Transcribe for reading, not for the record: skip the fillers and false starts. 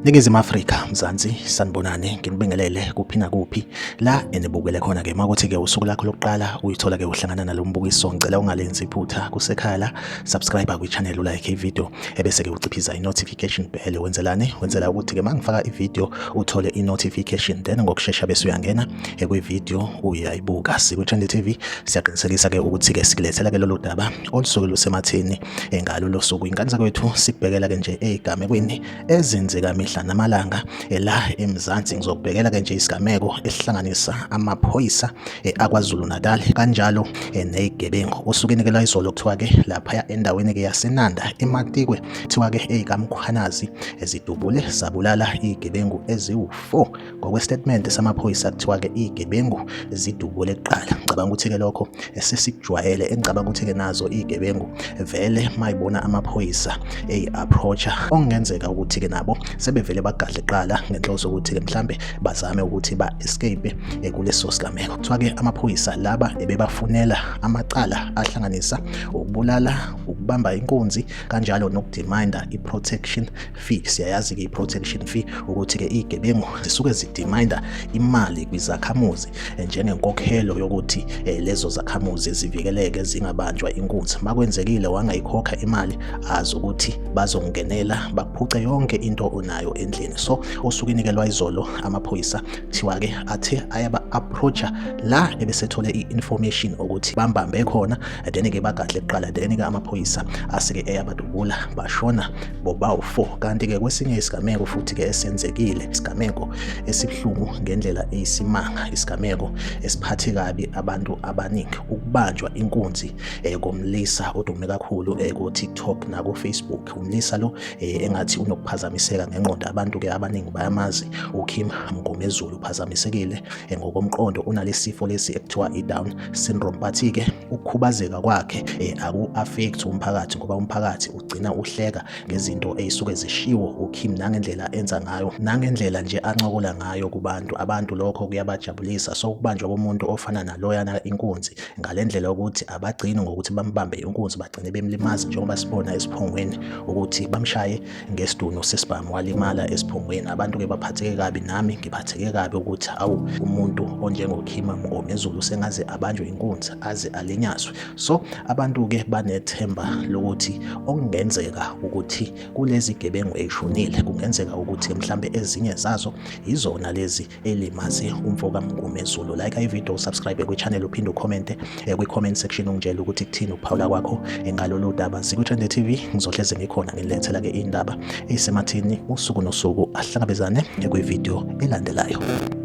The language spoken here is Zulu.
Ningizimu Afrika, Mzansi, sanibonani, nginibingelele kuphi nakuphi la enibukele khona ke makuthi ke usuku lakho lokuqala uyithola ke uhlangana nalombukiso ngicela ungalenzi iphutha kusekhala la subscribe kwi-channel like i-video ebese ke uciphiza i-notification bell wenzela ukuthi ke mangifaka i-video uthole i-notification then ngokusheshsha bese uyangena kwi-video uyayibuka. Sikwi-Trend TV siyaqinisekisa ke ukuthi ke sikulethela ke lolu daba olusuke lusematheni ngalo lo suku ingane zakwethu sibhekela ke nje ezigamekweni ezenzeka mihla namalanga la eMzansi. Ngizokubhekela ke nje isigameko esihlanganisa amaphoyisa aKwaZulu Natal kanjalo nezigebengu osukwini ke la izolo kuthiwa ke lapha endaweni ke yaseNanda eMatikwe kuthiwa ke ezikamkhwanazi ezidubule zabulala izigebengu eziwu4 ngokwestatement samaphoyisa kuthiwa ke izigebengu zidubule kuqala. Ngicabanga ukuthi ke lokho sesikujwayele engicabanga ukuthi ke nazo izigebengu vele mayibona amaphoyisa approacha okungenzeka ukuthi ke nabo sebevele bagadle qala ngenhloso ukuthi ke mhlambe bazame ukuthi ba escape kuleso sigameko. Kuthiwa ke amaphoyisa laba ebebafunela amacala ahlanganisa ukubulala, ukubamba inkunzi kanjalo nokudemanda i-protection fee. Siyayazi ke i-protection fee ukuthi ke izigebengu zisuke zidemanda imali kwizakhamuzi njengenkokhelo yokuthi lezo zakhamuzi zivikeleke zingabanjwa inkunzi. Makwenzekile wangayikhokha imali azi ukuthi bazongenela baphuce yonke into onayo endlini. So osukwini ke lwayizolo amaphoyisa kuthiwa ke athe ayaba approacha la ebesethole i-information ukuthi bambambe khona then ke bagadle kuqala then ke amaphoyisa asike eyabadubula bashona bobawu4. Kanti ke kwesinye isigameko futhi ke esenzekile isigameko esibhlungu ngendlela eyisimanga, isigameko esiphathe kabi abantu abaningi, ukubanjwa inkunzi komlisa odume kakhulu ku TikTok na ku Facebook. Umlisa lo engathi unokuphazamiseka ngengqondo, abantu ke abaningi bayamazi uKim Mngomezulu uphazamisekile ngokomqondo, unalesifo lesi ekuthiwa i-Down syndrome. Bathi ke ukukhubazeka kwakhe aku-affect umphakathi ngoba umphakathi ugcina uhleka ngezinto ezisuke zishiwo uKim nangendlela enza ngayo nangendlela nje ancokola ngayo kubantu. Abantu lokho kuyabajabulisa. So ukubanjwa komuntu ofana naloyana inkunzi ngalendlela ukuthi abagcini ngokuthi bambambe inkunzi bagcine bemlimaza njengoba sibona esiphongweni ukuthi bamshaye ngesidunu sesibhamu walimala esiphongweni. Abantu ke baphatheke kabi, nami ngiphatheke kabi ukuthi awu umuntu onjengoKim Mngomezulu sengaze abanjwe inkunzi aze alinyazwe. So abantu ke banethemba lokuthi okungenzeka ukuthi kulezi gebengu ezishonile kungenzeka ukuthi mhlambe ezinye zazo izona lezi elimaze umfoka Mngomezulu. Like i-video, subscribe kwi-channel uphinde ucommente kwi-comment section ungitshela ukuthi kuthini ukuphawula kwakho ngalolu daba. Sikwi-Trend TV ngizohleze ngikhona ngilethela ke indaba ezisematheni usuku nosuku ahlangabezane kwi-video elandelayo.